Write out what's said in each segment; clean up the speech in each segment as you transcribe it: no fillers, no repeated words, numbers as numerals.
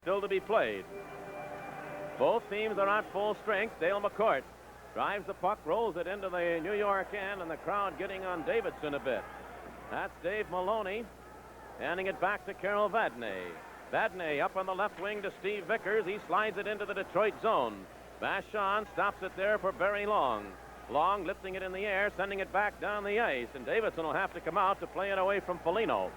still to be played. Both teams are at full strength. Dale McCourt drives the puck, rolls it into the New York end, and the crowd getting on Davidson a bit. That's Dave Maloney handing it back to Carol Vadnais. Vadnais up on the left wing to Steve Vickers. He slides it into the Detroit zone. Vachon stops it there for Barry Long. Long lifting it in the air, sending it back down the ice, and Davidson will have to come out to play it away from Foligno.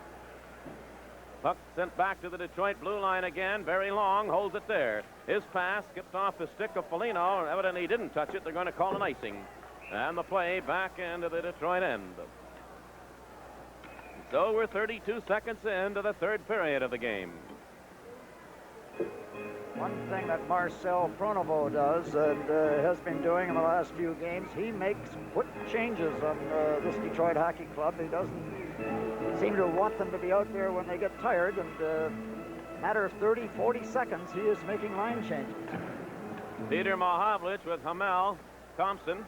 Puck sent back to the Detroit blue line again. Barry Long holds it there. His pass skipped off the stick of Foligno. Evidently he didn't touch it. They're going to call an icing. And the play back into the Detroit end. So we're 32 seconds into the third period of the game. One thing that Marcel Pronovo does and has been doing in the last few games, he makes quick changes on this Detroit Hockey Club. He doesn't seem to want them to be out there when they get tired, and matter of 30, 40 seconds, he is making line changes. Peter Mahavlich with Hamel, Thompson.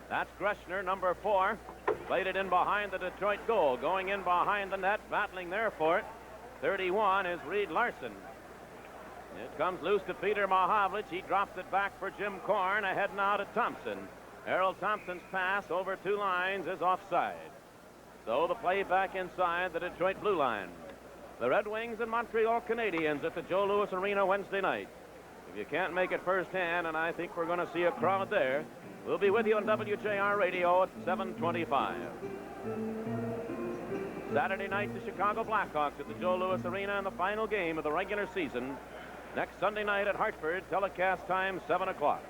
That's Greshner, number 4. Played it in behind the Detroit goal. Going in behind the net, battling there for it. 31 is Reed Larson. It comes loose to Peter Mahavlich. He drops it back for Jim Korn. Ahead now to Thompson. Errol Thompson's pass over 2 lines is offside. So the play back inside the Detroit blue line. The Red Wings and Montreal Canadiens at the Joe Louis Arena Wednesday night. If you can't make it firsthand, and I think we're going to see a crowd there, we'll be with you on WJR Radio at 7:25. Saturday night, the Chicago Blackhawks at the Joe Louis Arena in the final game of the regular season. Next Sunday night at Hartford, telecast time 7 o'clock.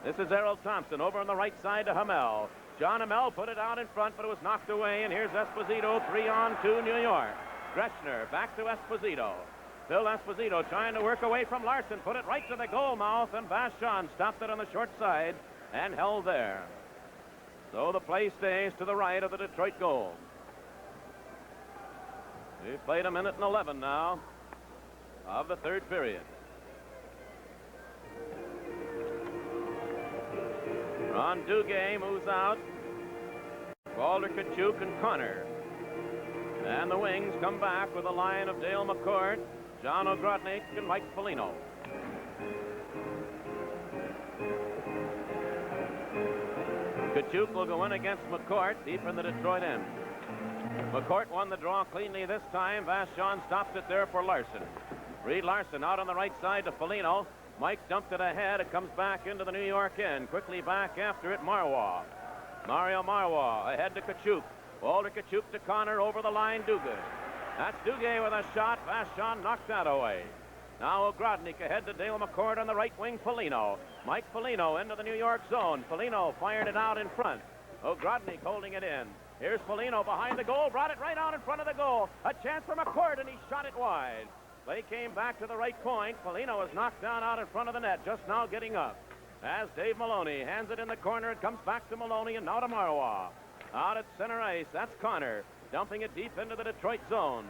This is Errol Thompson over on the right side to Hamel. John Hamel put it out in front, but it was knocked away, and here's Esposito, 3-on-2 New York. Greshner back to Esposito. Phil Esposito trying to work away from Larson, put it right to the goal mouth, and Vachon stopped it on the short side and held there. So the play stays to the right of the Detroit goal. We've played 1:11 now of the third period. Ron Duguay moves out. Walter Kachuk and Connor. And the Wings come back with a line of Dale McCourt, John Ogrodnik, and Mike Foligno. Kachuk will go in against McCourt deep in the Detroit end. McCourt won the draw cleanly this time. Vachon stops it there for Larson. Reed Larson out on the right side to Foligno. Mike dumped it ahead. It comes back into the New York end. Quickly back after it, Marois. Mario Marois ahead to Kachuk. Walter Kachuk to Connor over the line, Duguay. That's Duguay with a shot. Vachon knocked that away. Now Ogrodnik ahead to Dale McCourt on the right wing, Foligno. Mike Foligno into the New York zone. Foligno fired it out in front. Ogrodnik holding it in. Here's Foligno behind the goal. Brought it right out in front of the goal. A chance for McCourt, and he shot it wide. Play came back to the right point. Foligno is knocked down out in front of the net, just now getting up. As Dave Maloney hands it in the corner, it comes back to Maloney and now to Marois. Out at center ice, that's Connor. Dumping it deep into the Detroit zone.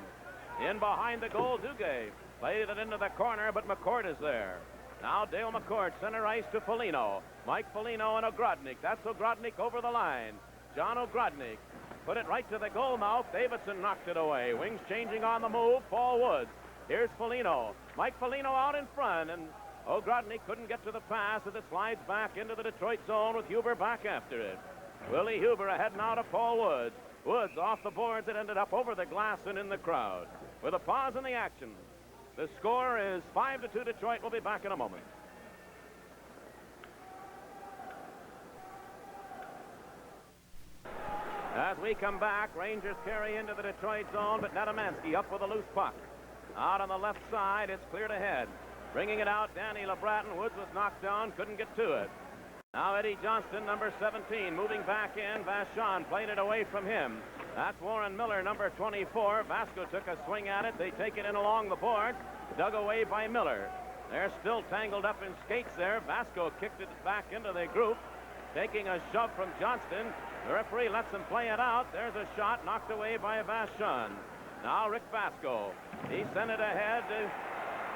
In behind the goal, Duguay. Played it into the corner, but McCourt is there. Now Dale McCourt, center ice to Foligno. Mike Foligno and Ogrodnik. That's Ogrodnik over the line. John Ogrodnik put it right to the goal mouth. Davidson knocked it away. Wings changing on the move. Paul Woods. Here's Foligno. Mike Foligno out in front, and Ogrodnik couldn't get to the pass as it slides back into the Detroit zone with Huber back after it. Willie Huber ahead now to Paul Woods. Woods off the boards. It ended up over the glass and in the crowd. With a pause in the action, the score is 5-2 Detroit. We'll be back in a moment. As we come back, Rangers carry into the Detroit zone, but Nedomansky up with a loose puck. Out on the left side, it's cleared ahead. Bringing it out, Danny LeBratton. Woods was knocked down, couldn't get to it. Now Eddie Johnston, number 17, moving back in. Vachon played it away from him. That's Warren Miller, number 24. Vasco took a swing at it. They take it in along the board. Dug away by Miller. They're still tangled up in skates there. Vasco kicked it back into the group, taking a shove from Johnston. The referee lets him play it out. There's a shot knocked away by Vachon. Now Rick Vasco. He sent it ahead to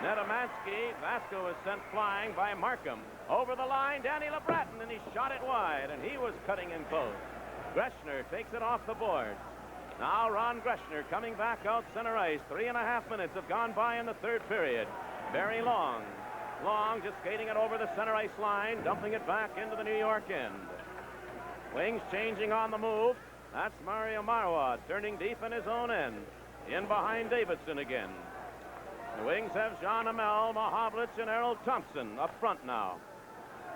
Nedomansky. Vasco is sent flying by Markham. Over the line, Danny LeBratton, and he shot it wide, and he was cutting in close. Greshner takes it off the board. Now Ron Greshner coming back out center ice. 3.5 minutes have gone by in the third period. Very Long. Long just skating it over the center ice line, dumping it back into the New York end. Wings changing on the move. That's Mario Marwa turning deep in his own end. In behind Davidson again. The Wings have Jean Hamel, Mahovlich, and Errol Thompson up front now.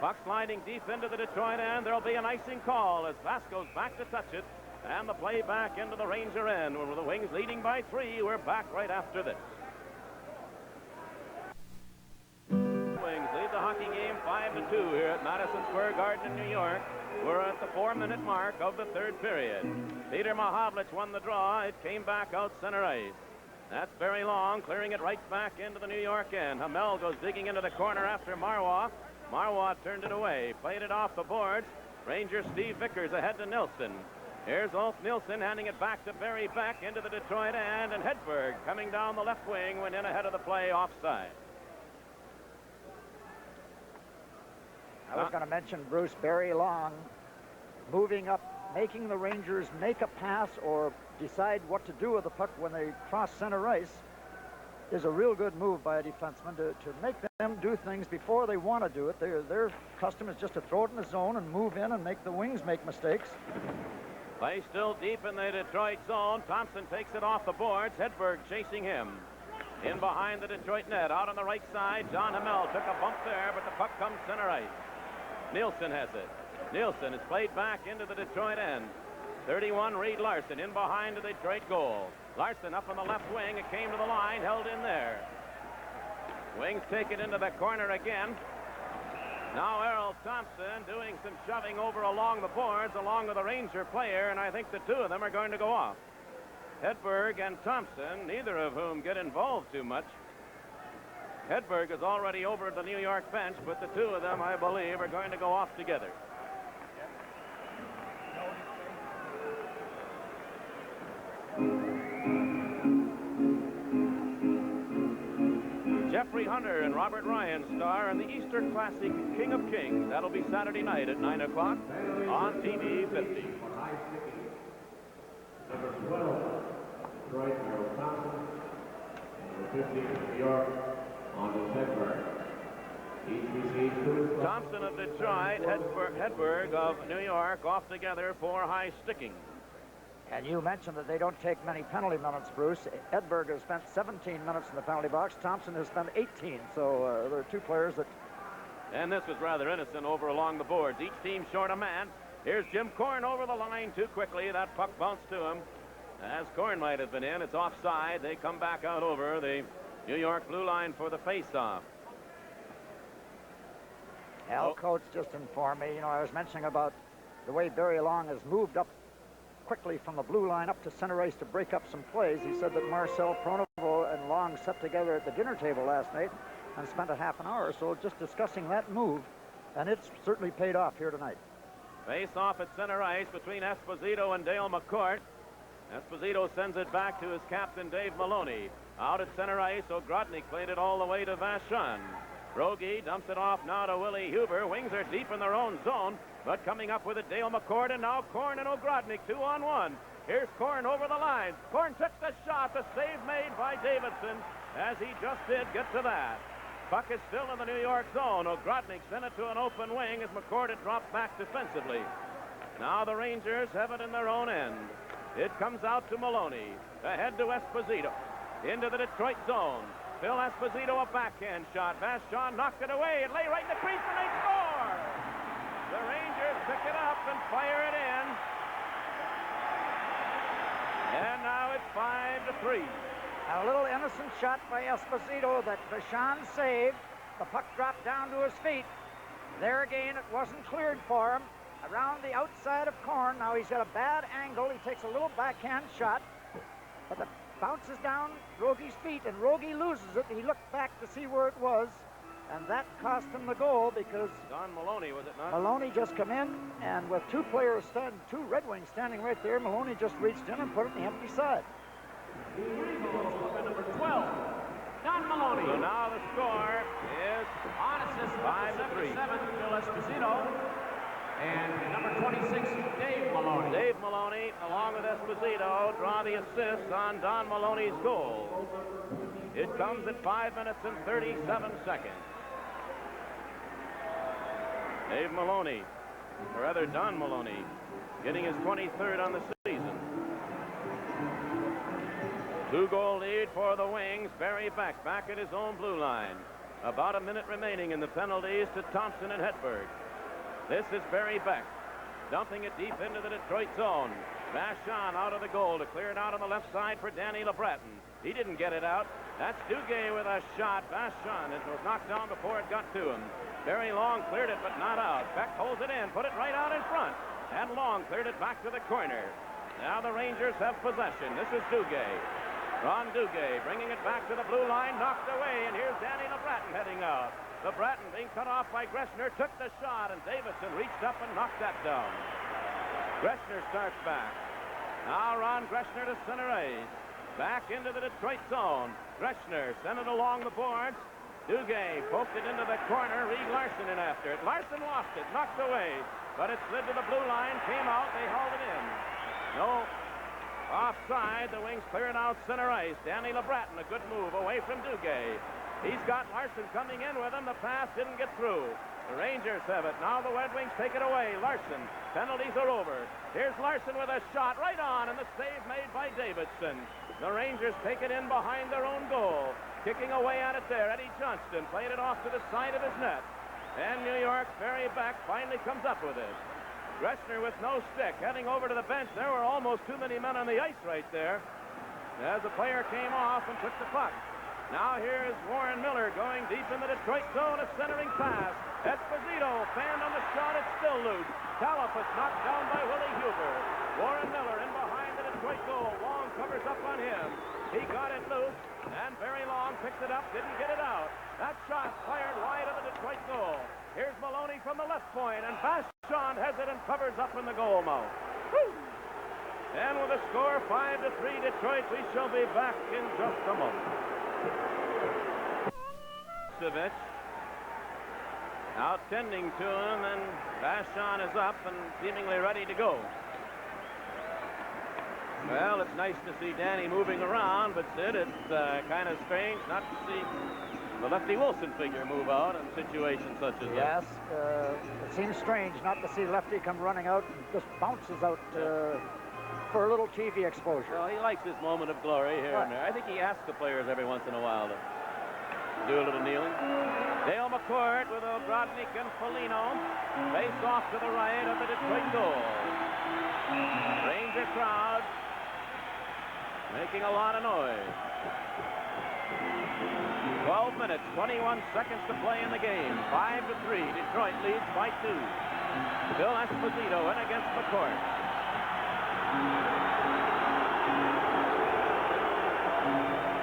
Puck sliding deep into the Detroit end. There'll be an icing call as Vasco's back to touch it. And the play back into the Ranger end. With the Wings leading by 3, we're back right after this. Wings lead the hockey game 5-2 here at Madison Square Garden in New York. We're at the 4-minute mark of the third period. Peter Mahovlich won the draw. It came back out center ice. That's very Long, clearing it right back into the New York end. Hamel goes digging into the corner after Marwa. Marwa turned it away, played it off the boards. Ranger Steve Vickers ahead to Nilsson. Here's Ulf Nilsson handing it back to Barry Beck into the Detroit end, and Hedberg coming down the left wing went in ahead of the play offside. I was going to mention Bruce Barry Long moving up, making the Rangers make a pass or decide what to do with the puck when they cross center ice is a real good move by a defenseman to make them do things before they want to do it. Their custom is just to throw it in the zone and move in and make the Wings make mistakes. Play still deep in the Detroit zone. Thompson takes it off the boards. Hedberg chasing him. In behind the Detroit net, out on the right side, John Hamel took a bump there, but the puck comes center ice. Nielsen has it. Nielsen is played back into the Detroit end. 31, Reed Larson in behind the Detroit goal. Larson up on the left wing. It came to the line, held in there. Wings take it into the corner again. Now Errol Thompson doing some shoving over along the boards along with a Ranger player, and I think the two of them are going to go off. Hedberg and Thompson, neither of whom get involved too much. Hedberg is already over at the New York bench, but the two of them, I believe, are going to go off together. Jeffrey Hunter and Robert Ryan star in the Easter Classic King of Kings. That'll be Saturday night at 9 o'clock on TV 50. Number 12, Detroit, Errol Thompson. Number 15, New York, Anders Hedberg. Thompson of Detroit, Hedberg of New York off together for high sticking. And you mentioned that they don't take many penalty minutes, Bruce. Hedberg has spent 17 minutes in the penalty box. Thompson has spent 18. So there are two players that... And this was rather innocent over along the boards. Each team short a man. Here's Jim Korn over the line too quickly. That puck bounced to him. As Korn might have been in, it's offside. They come back out over the New York blue line for the face-off. Al Coates just informed me, I was mentioning about the way Barry Long has moved up quickly from the blue line up to center ice to break up some plays. He said that Marcel Pronovo and Long sat together at the dinner table last night and spent a half an hour or so just discussing that move, and it's certainly paid off here tonight. Face off at center ice between Esposito and Dale McCourt. Esposito sends it back to his captain, Dave Maloney. Out at center ice, Ogrodnik played it all the way to Vachon. Rogie dumps it off now to Willie Huber. Wings are deep in their own zone, but coming up with it, Dale McCourt, and now Korn and Ogrodnik 2-on-1. Here's Korn over the line. Korn took the shot, the save made by Davidson, as he just did get to that. Puck is still in the New York zone. Ogrodnik sent it to an open wing as McCourt had dropped back defensively. Now the Rangers have it in their own end. It comes out to Maloney, ahead to Esposito, into the Detroit zone. Phil Esposito, a backhand shot. Vachon knocked it away and lay right in the crease, and they score! The Rangers pick it up and fire it in. And now it's 5-3. A little innocent shot by Esposito that Vachon saved. The puck dropped down to his feet. There again, it wasn't cleared for him. Around the outside of Korn. Now he's got a bad angle. He takes a little backhand shot, but it bounces down Rogie's feet, and Rogie loses it. He looked back to see where it was, and that cost him the goal because Don Maloney, was it not? Maloney just come in, and with two Red Wings standing right there, Maloney just reached in and put it in the empty side. Number 12, Don Maloney. So now the score is On assist, 5-3. 77, Phil Esposito. And number 26, Dave Maloney. Dave Maloney, along with Esposito, draw the assist on Don Maloney's goal. It comes at 5 minutes and 37 seconds. Dave Maloney, or rather Don Maloney, getting his 23rd on the season. 2-goal lead for the Wings. Barry Beck back at his own blue line. About a minute remaining in the penalties to Thompson and Hedberg. This is Barry Beck, dumping it deep into the Detroit zone. Vachon out of the goal to clear it out on the left side for Danny LeBreton. He didn't get it out. That's Duguay with a shot. Vachon, it was knocked down before it got to him. Barry Long cleared it, but not out. Beck holds it in, put it right out in front. And Long cleared it back to the corner. Now the Rangers have possession. This is Duguay. Ron Duguay bringing it back to the blue line, knocked away, and here's Danny LeBreton heading out. LeBreton being cut off by Gressner, took the shot, and Davidson reached up and knocked that down. Gressner starts back. Now Ron Gressner to center ice. Back into the Detroit zone. Gressner sent it along the boards. Duguay poked it into the corner. Reed Larson in after it. Larson lost it, knocked away, but it slid to the blue line, came out, they hauled it in. No offside. The Wings clear it out center ice. Danny LeBreton, a good move away from Duguay. He's got Larson coming in with him. The pass didn't get through. The Rangers have it. Now the Red Wings take it away. Larson. Penalties are over. Here's Larson with a shot right on, and the save made by Davidson. The Rangers take it in behind their own goal. Kicking away at it there. Eddie Johnston played it off to the side of his net. And New York's Barry Beck finally comes up with it. Gressner with no stick. Heading over to the bench. There were almost too many men on the ice right there as the player came off and took the puck. Now here's Warren Miller going deep in the Detroit zone, a centering pass. Esposito fanned on the shot, it's still loose. Califas knocked down by Willie Huber. Warren Miller in behind the Detroit goal. Long covers up on him. He got it loose, and Barry Long picked it up, didn't get it out. That shot fired wide of the Detroit goal. Here's Maloney from the left point, and Vachon has it and covers up in the goal mouth. Woo! And with a score 5-3 Detroit, we shall be back in just a moment. Out tending to him, and Vachon is up and seemingly ready to go. Well, it's nice to see Danny moving around, but Sid, it's kind of strange not to see the Lefty Wilson figure move out in situations such as that. Yes, it seems strange not to see Lefty come running out and just bounces out for a little TV exposure. Well, he likes his moment of glory here and there. I think he asks the players every once in a while to do a little kneeling. Dale McCord with Obrodnik and Foligno. Face off to the right of the Detroit goal. Ranger crowd making a lot of noise. 12 minutes, 21 seconds to play in the game. 5-3. Detroit leads by 2. Bill Esposito in against McCord.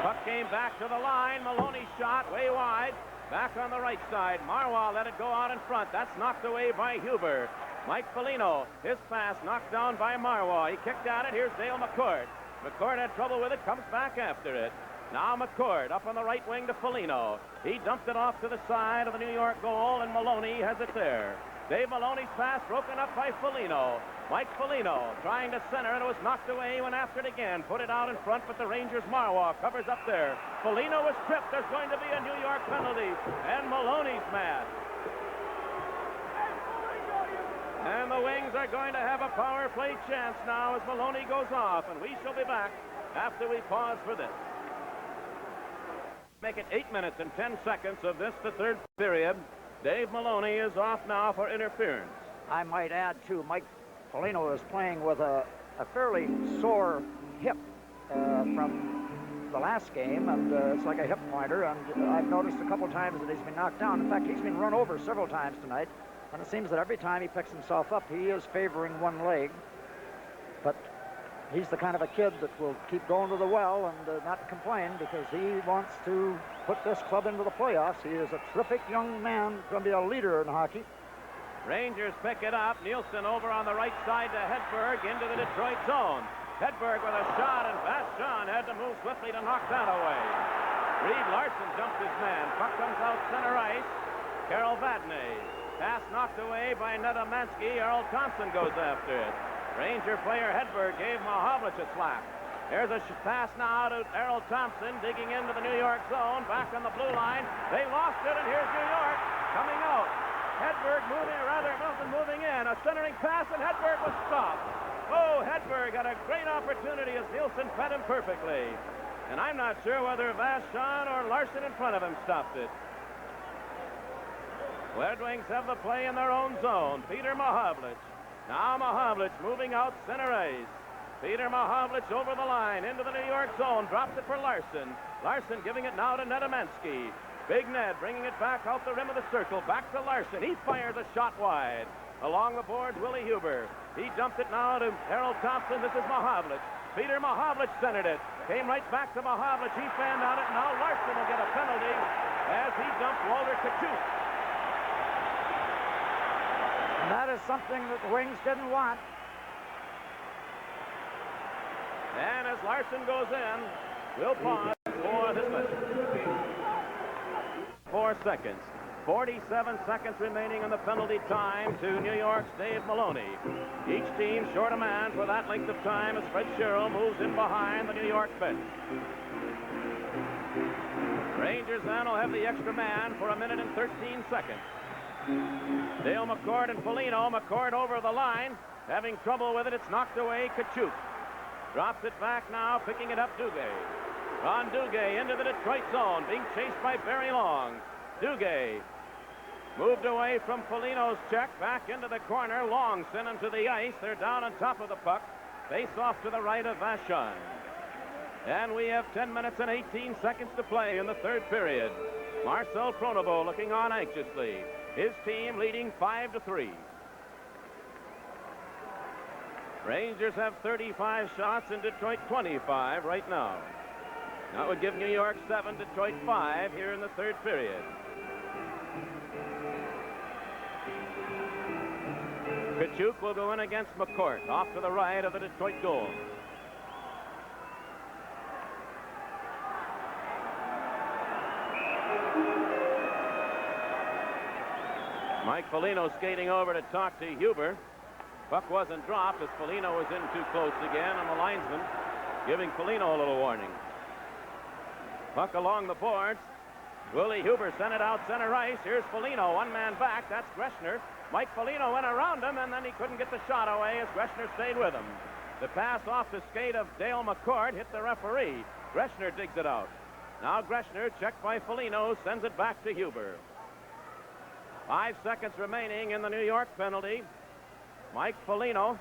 Puck came back to the line. Maloney shot way wide. Back on the right side. Marwah let it go out in front. That's knocked away by Huber. Mike Foligno, his pass knocked down by Marwah. He kicked at it. Here's Dale McCord. McCord had trouble with it, comes back after it. Now McCord up on the right wing to Foligno. He dumped it off to the side of the New York goal, and Maloney has it there. Dave Maloney's pass broken up by Foligno. Mike Foligno trying to center, and it was knocked away. He went after it again. Put it out in front, but the Rangers' Marwah covers up there. Foligno was tripped. There's going to be a New York penalty, and Maloney's mad. And the Wings are going to have a power play chance now as Maloney goes off, and we shall be back after we pause for this. Make it 8 minutes and 10 seconds of this, the third period. Dave Maloney is off now for interference. I might add, too, Mike Foligno is playing with a fairly sore hip from the last game, and it's like a hip pointer, and I've noticed a couple times that he's been knocked down. In fact, he's been run over several times tonight, and it seems that every time he picks himself up, he is favoring one leg. But he's the kind of a kid that will keep going to the well and not complain, because he wants to put this club into the playoffs. He is a terrific young man, going to be a leader in hockey. Rangers pick it up. Nielsen over on the right side to Hedberg into the Detroit zone. Hedberg with a shot, and Vachon had to move swiftly to knock that away. Reed Larson jumped his man. Puck comes out center ice. Carol Vadnais. Pass knocked away by Nedomansky. Earl Thompson goes after it. Ranger player Hedberg gave Mahovlich a slap. Here's a pass now to Errol Thompson, digging into the New York zone, back on the blue line. They lost it, and here's New York coming out. Hedberg moving, or rather Milton moving in. A centering pass, and Hedberg was stopped. Oh, Hedberg had a great opportunity as Nielsen fed him perfectly. And I'm not sure whether Vachon or Larson in front of him stopped it. Red Wings have the play in their own zone. Peter Mahovlich. Now Mahovlich moving out center ice. Peter Mahovlich over the line into the New York zone. Drops it for Larson. Larson giving it now to Nedemensky. Big Ned bringing it back out the rim of the circle. Back to Larson. He fires a shot wide. Along the boards, Willie Huber. He dumped it now to Harold Thompson. This is Mahovlich. Peter Mahovlich centered it. Came right back to Mahovlich. He fanned out it. Now Larson will get a penalty as he dumped Walter Kachuk. And that is something that the Wings didn't want. And as Larson goes in, we'll pause for this message. 4 seconds. 47 seconds remaining in the penalty time to New York's Dave Maloney. Each team short a man for that length of time as Fred Sherrill moves in behind the New York bench. Rangers then will have the extra man for 1 minute and 13 seconds. Dale McCord and Foligno. McCord over the line. Having trouble with it. It's knocked away. Kachuk. Drops it back now, picking it up Duguay. Ron Duguay into the Detroit zone, being chased by Barry Long. Duguay moved away from Foligno's check, back into the corner. Long sent him to the ice. They're down on top of the puck. Face off to the right of Vachon. And we have 10 minutes and 18 seconds to play in the third period. Marcel Pronovo looking on anxiously. His team leading 5-3. Rangers have 35 shots and Detroit 25 right now. That would give New York 7, Detroit 5 here in the third period. Kachuk will go in against McCourt, off to the right of the Detroit goal. Mike Foligno skating over to talk to Huber. Puck wasn't dropped as Foligno was in too close again, and the linesman giving Foligno a little warning. Puck along the boards. Willie Huber sent it out center ice. Here's Foligno, one man back. That's Greshner. Mike Foligno went around him, and then he couldn't get the shot away as Greshner stayed with him. The pass off the skate of Dale McCord hit the referee. Greshner digs it out. Now Greshner, checked by Foligno, sends it back to Huber. 5 seconds remaining in the New York penalty. Mike Foligno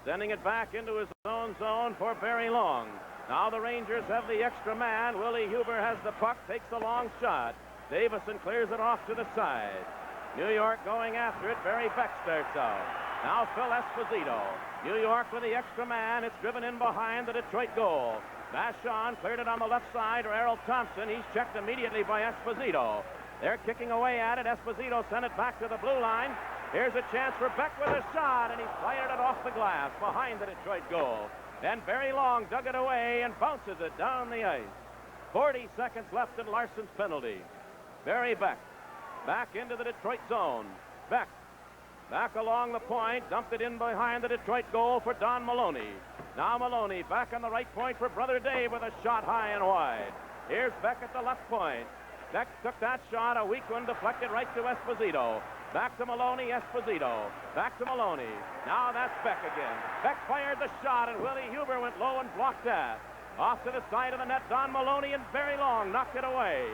sending it back into his own zone for Barry Long. Now the Rangers have the extra man. Willie Huber has the puck, takes a long shot. Davidson clears it off to the side. New York going after it. Barry Beck starts out. Now Phil Esposito. New York with the extra man. It's driven in behind the Detroit goal. Vachon cleared it on the left side to Errol Thompson. He's checked immediately by Esposito. They're kicking away at it. Esposito sent it back to the blue line. Here's a chance for Beck with a shot, and he fired it off the glass behind the Detroit goal. Then Barry Long dug it away and bounces it down the ice. 40 seconds left in Larson's penalty. Barry Beck back into the Detroit zone. Beck back along the point, dumped it in behind the Detroit goal for Don Maloney. Now Maloney back on the right point for Brother Dave with a shot high and wide. Here's Beck at the left point. Beck took that shot, a weak one, deflected right to Esposito. Back to Maloney, Esposito. Back to Maloney. Now that's Beck again. Beck fired the shot, and Willie Huber went low and blocked that. Off to the side of the net, Don Maloney and Barry Long knocked it away.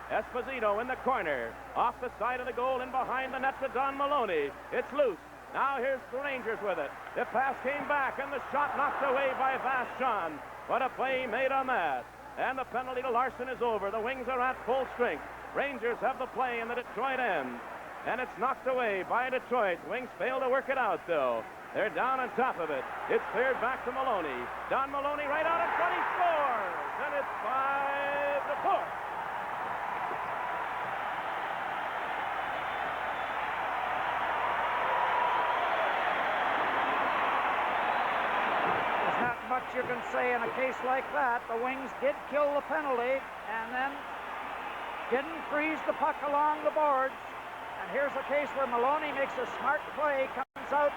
Esposito in the corner. Off the side of the goal and behind the net to Don Maloney. It's loose. Now here's the Rangers with it. The pass came back, and the shot knocked away by Vachon. What a play made on that. And the penalty to Larson is over. The Wings are at full strength. Rangers have the play in the Detroit end. And it's knocked away by Detroit. Wings fail to work it out, though. They're down on top of it. It's cleared back to Maloney. Don Maloney right out in front. He scores! And it's 5-4. There's not much you can say in a case like that. The Wings did kill the penalty and then didn't freeze the puck along the boards. And here's a case where Maloney makes a smart play, comes out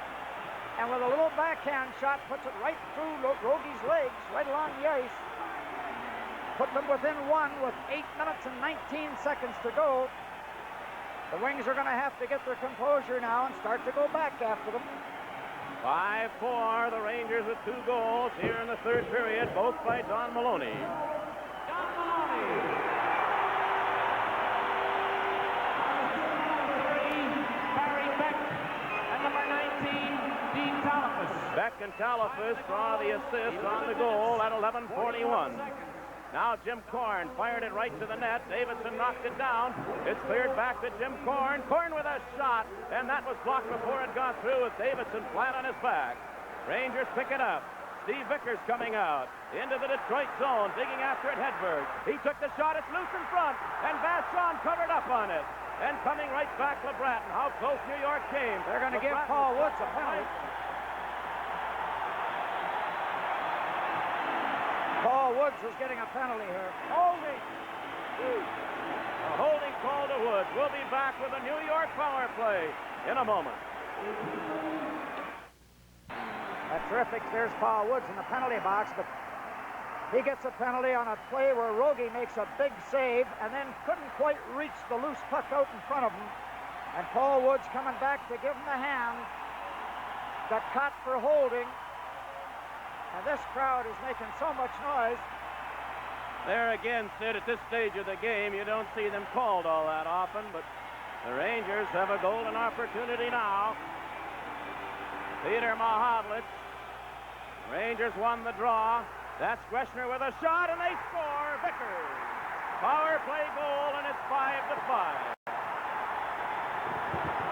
and with a little backhand shot, puts it right through Rogi's legs, right along the ice. Put them within one with 8 minutes and 19 seconds to go. The Wings are going to have to get their composure now and start to go back after them. 5-4, the Rangers with 2 goals here in the third period, both by Don Maloney. Don Maloney. Beck and Talafus draw the assist on the goal at 11:41. Now Jim Korn fired it right to the net. Davidson knocked it down. It's cleared back to Jim Korn. Korn with a shot, and that was blocked before it got through with Davidson flat on his back. Rangers pick it up. Steve Vickers coming out into the Detroit zone, digging after it Hedberg. He took the shot. It's loose in front, and Vachon covered up on it. And coming right back, LeBratton. How close New York came. They're going to give Paul Woods a penalty. Paul Woods is getting a penalty here. Holding. A holding call to Woods. We'll be back with a New York power play in a moment. That's terrific. There's Paul Woods in the penalty box, but he gets a penalty on a play where Rogie makes a big save and then couldn't quite reach the loose puck out in front of him. And Paul Woods coming back to give him a hand. Got caught for holding. And this crowd is making so much noise. There again, Sid, at this stage of the game, you don't see them called all that often, but the Rangers have a golden opportunity now. Peter Mahavlich. Rangers won the draw. That's Greshner with a shot, and they score. Vickers. Power play goal, and it's 5-5.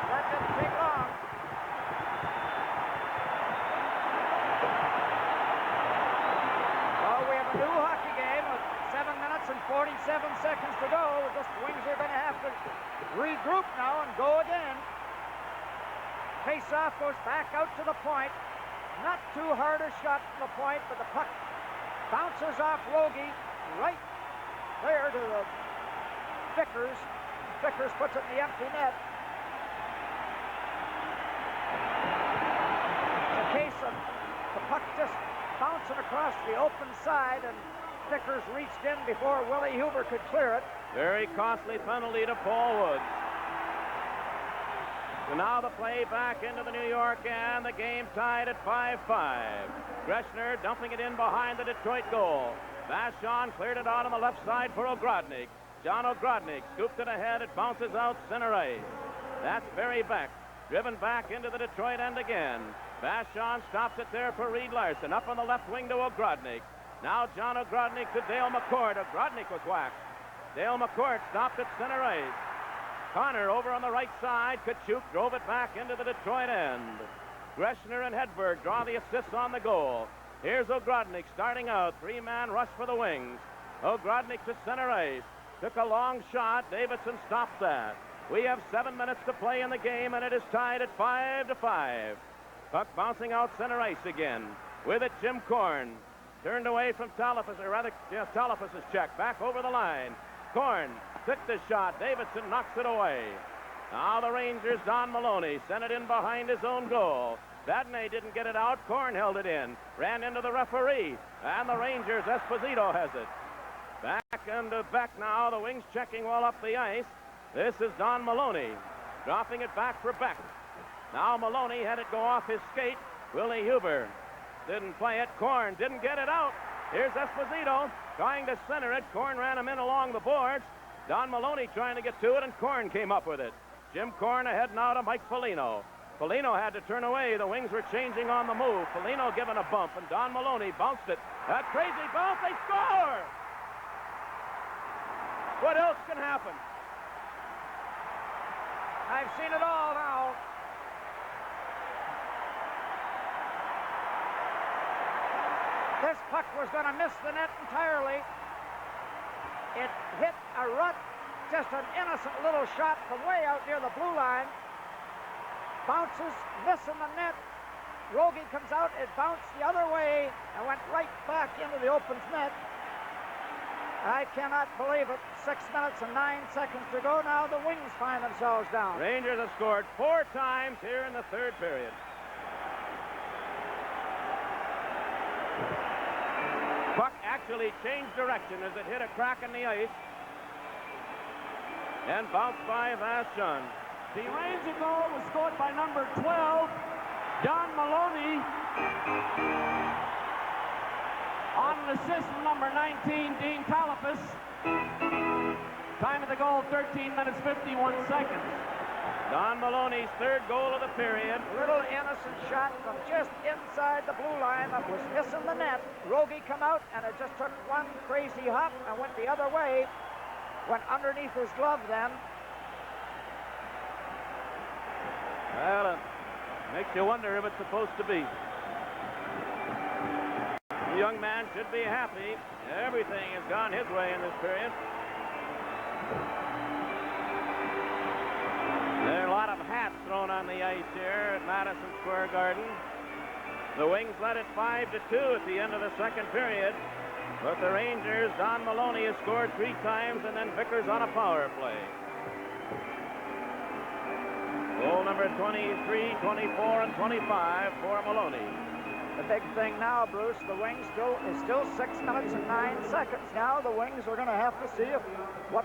That didn't take long. Well, we have a new hockey game with 7 minutes and 47 seconds to go. The Wings are going to have to regroup now and go again. Face-off goes back out to the point. Not too hard a shot from the point, but the puck bounces off Rogie right there to the Vickers. Vickers puts it in the empty net. It's a case of the puck just bouncing across the open side, and Vickers reached in before Willie Huber could clear it. Very costly penalty to Paul Woods. So now the play back into the New York end. The game tied at 5-5. Greshner dumping it in behind the Detroit goal. Vachon cleared it out on the left side for Ogrodnik. John Ogrodnik scooped it ahead. It bounces out center ice. That's Barry Beck. Driven back into the Detroit end again. Vachon stops it there for Reed Larson. Up on the left wing to Ogrodnik. Now John Ogrodnik to Dale McCourt. Ogrodnik was whacked. Dale McCourt stopped at center ice. Connor over on the right side. Kachuk drove it back into the Detroit end. Greshner and Hedberg draw the assists on the goal. Here's Ogrodnik starting out. 3-man rush for the Wings. Ogrodnik to center ice. Took a long shot. Davidson stopped that. We have 7 minutes to play in the game, and it is tied at 5-5. Puck bouncing out center ice again. With it, Jim Korn. Turned away from Talafus, or rather, yes, Talafus's check. Back over the line. Korn took the shot. Davidson knocks it away. Now the Rangers, Don Maloney, sent it in behind his own goal. Vadnais didn't get it out. Korn held it in. Ran into the referee. And the Rangers, Esposito has it. Back into Beck now. The Wings checking well up the ice. This is Don Maloney. Dropping it back for Beck. Now Maloney had it go off his skate. Willie Huber didn't play it. Korn didn't get it out. Here's Esposito trying to center it. Korn ran him in along the boards. Don Maloney trying to get to it, and Korn came up with it. Jim Korn ahead now to Mike Foligno. Foligno had to turn away. The Wings were changing on the move. Foligno given a bump, and Don Maloney bounced it. That crazy bounce, they score! What else can happen? I've seen it all now. This puck was going to miss the net entirely. It hit a rut, just an innocent little shot from way out near the blue line. Bounces, missing the net. Rogie comes out, it bounced the other way and went right back into the open net. I cannot believe it. 6 minutes and 9 seconds to go. Now the Wings find themselves down. Rangers have scored 4 times here in the third period. actually changed direction as it hit a crack in the ice and bounced by Vashon. The Ranger goal was scored by number 12, Don Maloney, on an assist from number 19, Dean Kalafis. Time of the goal, 13 minutes, 51 seconds. Don Maloney's third goal of the period. Little innocent shot from just inside the blue line that was missing the net. Rogie come out, and it just took one crazy hop and went the other way. Went underneath his glove then. Well, it makes you wonder if it's supposed to be. The young man should be happy. Everything has gone his way in this period. There are a lot of hats thrown on the ice here at Madison Square Garden. The Wings led it 5-2 at the end of the second period. But the Rangers, Don Maloney has scored 3 times, and then Vickers on a power play. Goal number 23, 24, and 25 for Maloney. The big thing now, Bruce, the Wings is still 6 minutes and 9 seconds. Now the Wings are going to have to see if what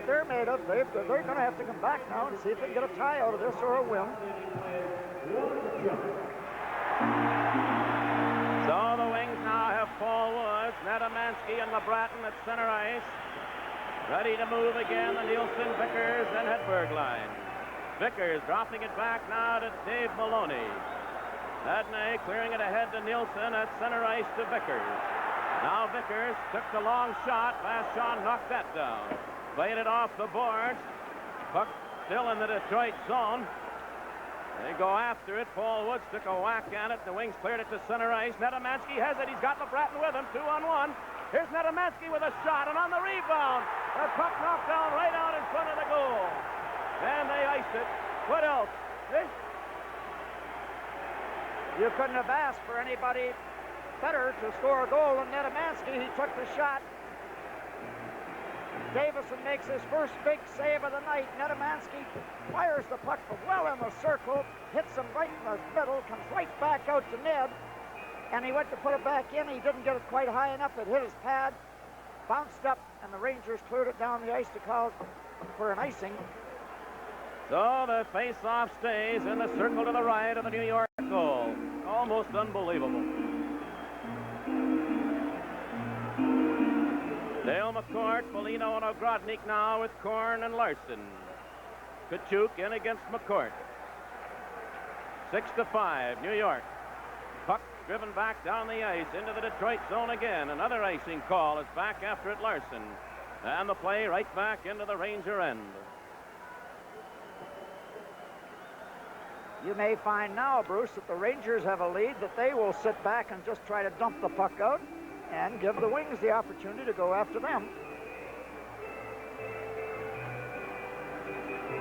they're made of. They're going to have to come back now and see if they can get a tie out of this or a win. So the Wings now have Paul Woods, Nedemansky, and LeBratton at center ice. Ready to move again, the Nielsen, Vickers, and Hedberg line. Vickers dropping it back now to Dave Maloney. Adney clearing it ahead to Nielsen at center ice to Vickers. Now Vickers took the long shot. Vashon knocked that down. Played it off the boards. Puck still in the Detroit zone. They go after it. Paul Woods took a whack at it. The Wings cleared it to center ice. Nedemansky has it. He's got LeBratton with him. 2-on-1. Here's Nedemansky with a shot, and on the rebound, the puck knocked down right out in front of the goal. And they iced it. What else? You couldn't have asked for anybody better to score a goal than Nedemansky. He took the shot. Davidson makes his first big save of the night. Nedemansky fires the puck from well in the circle, hits him right in the middle, comes right back out to Ned, and he went to put it back in. He didn't get it quite high enough. It hit his pad, bounced up, and the Rangers cleared it down the ice to call for an icing. So the face-off stays in the circle to the right of the New York goal. Almost unbelievable. Dale McCourt, Foligno, and Ogrodnik now with Korn and Larson. Kachuk in against McCourt. 6-5, New York. Puck driven back down the ice into the Detroit zone again. Another icing call is back after it, Larson. And the play right back into the Ranger end. You may find now, Bruce, that the Rangers have a lead, that they will sit back and just try to dump the puck out and give the Wings the opportunity to go after them.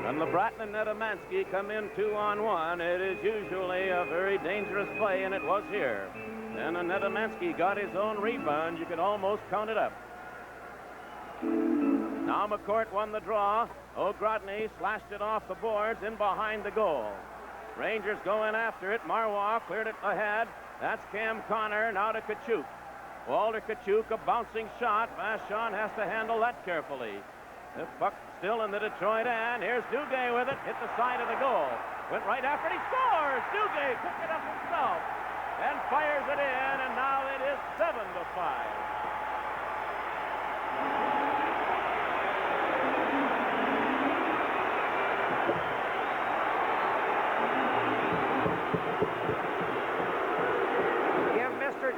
When LeBratton and Nedemansky come in 2-on-1, it is usually a very dangerous play, and it was here. And when Nedemansky got his own rebound, you could almost count it up. Now McCourt won the draw. Ogrodny slashed it off the boards in behind the goal. Rangers go in after it. Marwah cleared it ahead. That's Cam Connor. Now to Kachuk. Walter Kachuk, a bouncing shot. Vashon has to handle that carefully. The puck still in the Detroit end. Here's Duguay with it. Hit the side of the goal. Went right after it. He scores! Duguay picked it up himself and fires it in, and now it is 7-5.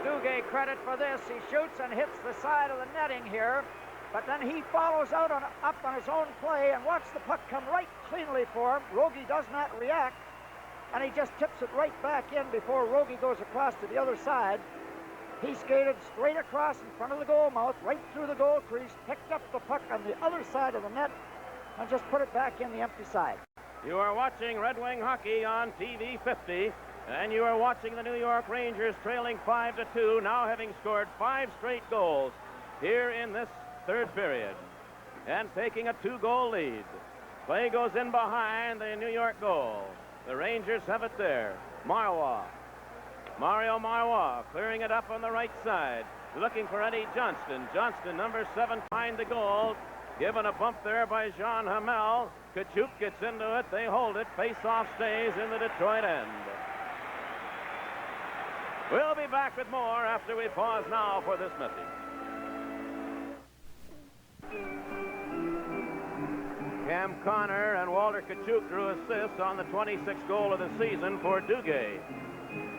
Duguay credit for this. He shoots and hits the side of the netting here, but then he follows up on his own play, and watch the puck come right cleanly for him. Rogie does not react, and he just tips it right back in before Rogie goes across to the other side. He skated straight across in front of the goal mouth, right through the goal crease, picked up the puck on the other side of the net, and just put it back in the empty side. You are watching Red Wing Hockey on TV 50. And you are watching the New York Rangers trailing 5-2, now having scored 5 straight goals here in this third period and taking a 2-goal lead. Play goes in behind the New York goal. The Rangers have it there. Mario Marwah clearing it up on the right side. looking for Eddie Johnston. Johnston, number 7, behind the goal. Given a bump there by Jean Hamel. Kachuk gets into it. They hold it. Face-off stays in the Detroit end. We'll be back with more after we pause now for this message. Cam Connor and Walter Kachuk drew assists on the 26th goal of the season for Duguay.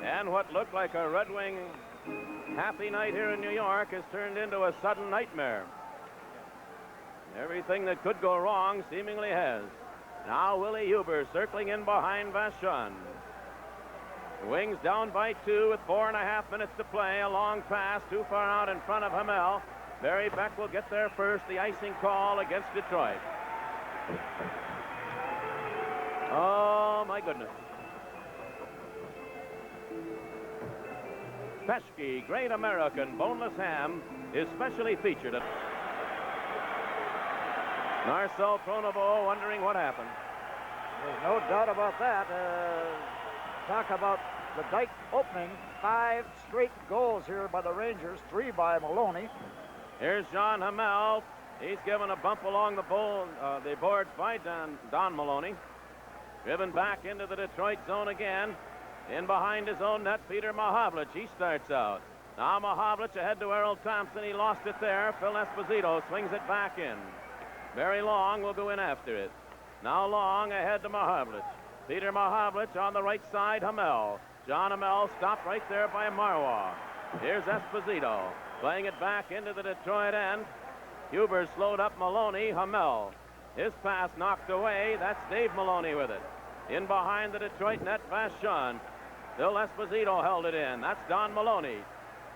And what looked like a Red Wing happy night here in New York has turned into a sudden nightmare. Everything that could go wrong seemingly has. Now Willie Huber circling in behind Vachon. Wings down by 2 with 4.5 minutes to play. A long pass too far out in front of Hamel. Barry Beck will get there first. The icing call against Detroit. Oh, my goodness. Pesky, Great American Boneless Ham, is specially featured at Marcel Pronovo wondering what happened. There's no doubt about that. Talk about the dike opening. 5 straight goals here by the Rangers, 3 by Maloney. Here's John Hamel. He's given a bump along the boards by Don Maloney. Driven back into the Detroit zone again. In behind his own net, Peter Mahavlich. He starts out. Now Mahavlich ahead to Errol Thompson. He lost it there. Phil Esposito swings it back in. Barry Long will go in after it. Now Long ahead to Mahavlich. Peter Mahavlich on the right side, Hamel. John Hamel stopped right there by Marwa. Here's Esposito. Playing it back into the Detroit end. Huber slowed up Maloney. Hamel. His pass knocked away. That's Dave Maloney with it. In behind the Detroit net, Vachon. Phil Esposito held it in. That's Don Maloney.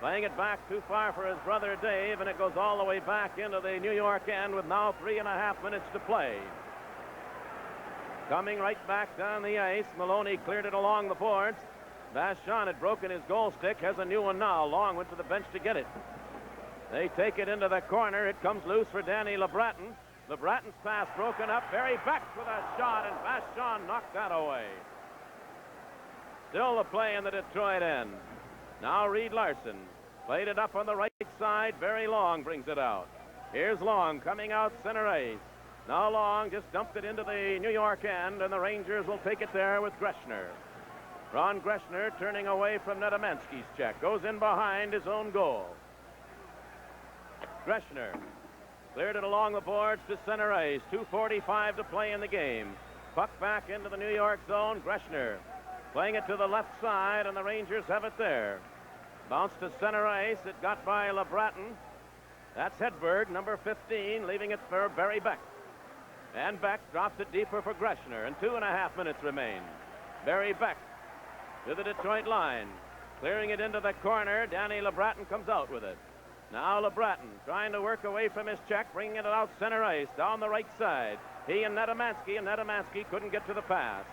Playing it back too far for his brother Dave, and it goes all the way back into the New York end with now 3.5 minutes to play. Coming right back down the ice, Maloney cleared it along the boards. Vachon had broken his goal stick, has a new one now. Long went to the bench to get it. They take it into the corner. It comes loose for Danny LeBratton. LeBratton's pass broken up. Barry Beck with a shot, and Vachon knocked that away. Still the play in the Detroit end. Now Reed Larson played it up on the right side. Barry Long brings it out. Here's Long coming out center ice. Now Long just dumped it into the New York end, and the Rangers will take it there with Greshner. Ron Greshner turning away from Nedemansky's check. Goes in behind his own goal. Greshner cleared it along the boards to center ice. 2:45 to play in the game. Puck back into the New York zone. Greshner playing it to the left side, and the Rangers have it there. Bounce to center ice. It got by LeBratton. That's Hedberg, number 15, leaving it for Barry Beck. And Beck drops it deeper for Greshner, and 2.5 minutes remain. Barry Beck to the Detroit line. Clearing it into the corner. Danny LeBratton comes out with it. Now LeBratton trying to work away from his check, bringing it out center ice, down the right side. He and Nedemansky couldn't get to the pass.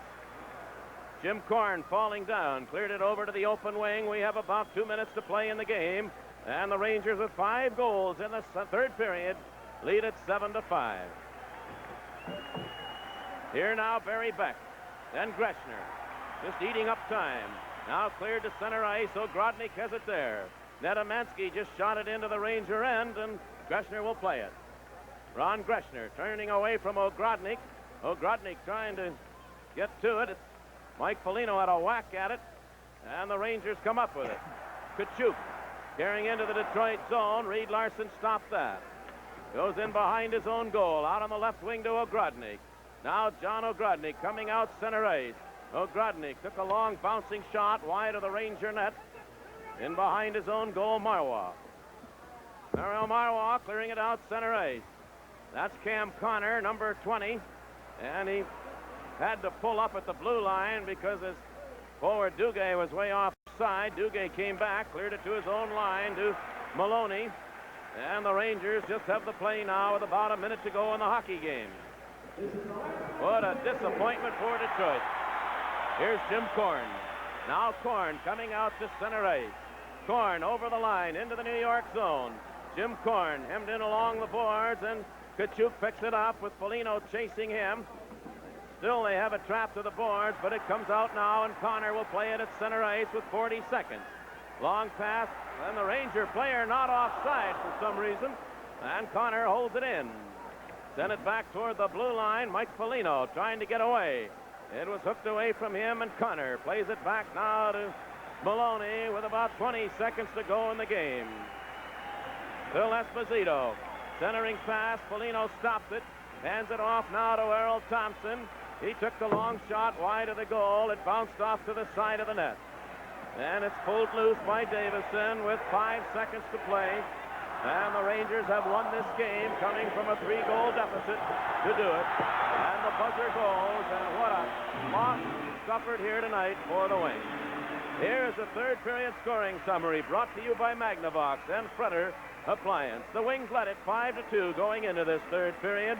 Jim Korn falling down, cleared it over to the open wing. We have about 2 minutes to play in the game, and the Rangers with 5 goals in the third period lead it 7-5. Here now Barry Beck, then Greshner, just eating up time. Now cleared to center ice. Ogrodnik has it there. Nedemansky just shot it into the Ranger end, and Greshner will play it. Ron Greshner turning away from Ogrodnik. Ogrodnik trying to get to it. Mike Foligno had a whack at it, and the Rangers come up with it. Kachuk carrying into the Detroit zone. Reed Larson stopped that. Goes in behind his own goal, out on the left wing to Ogrodnik. Now John Ogrodnik coming out center ice. Ogrodnik took a long bouncing shot wide of the Ranger net. In behind his own goal, Marwa. Mario Marwa clearing it out center ice. That's Cam Connor, number 20. And he had to pull up at the blue line because his forward Duguay was way offside. Duguay came back, cleared it to his own line to Maloney. And the Rangers just have the play now with about a minute to go in the hockey game. What a disappointment for Detroit. Here's Jim Korn. Now Korn coming out to center ice. Korn over the line into the New York zone. Jim Korn hemmed in along the boards, and Kachuk picks it up with Foligno chasing him. Still they have it trapped to the boards, but it comes out now, and Connor will play it at center ice with 40 seconds. Long pass, and the Ranger player not offside for some reason, and Connor holds it in. Send it back toward the blue line. Mike Foligno trying to get away. It was hooked away from him, and Connor plays it back now to Maloney with about 20 seconds to go in the game. Still Esposito. Centering pass. Foligno stops it. Hands it off now to Errol Thompson. He took the long shot wide of the goal. It bounced off to the side of the net. And it's pulled loose by Davidson with 5 seconds to play. And the Rangers have won this game, coming from a 3-goal deficit to do it. And the buzzer goes, and what a loss suffered here tonight for the Wings. Here's the third period scoring summary brought to you by Magnavox and Fretter Appliance. The Wings led it 5-2 going into this third period.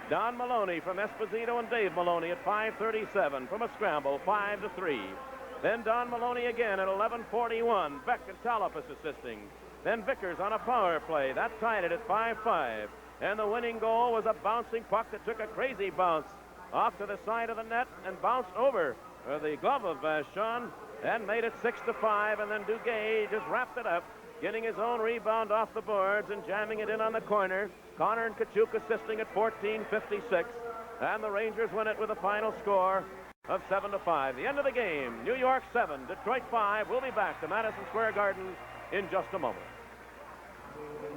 Don Maloney from Esposito and Dave Maloney at 5:37 from a scramble, 5-3. Then Don Maloney again at 11:41. Beck and Talipus assisting. Then Vickers on a power play. That tied it at 5-5. And the winning goal was a bouncing puck that took a crazy bounce off to the side of the net and bounced over the glove of Vachon and made it 6-5. And then Duguay just wrapped it up, getting his own rebound off the boards and jamming it in on the corner. Connor and Kachuk assisting at 14:56. And the Rangers win it with a final score of 7-5. The end of the game, New York 7, Detroit 5. We'll be back to Madison Square Garden in just a moment.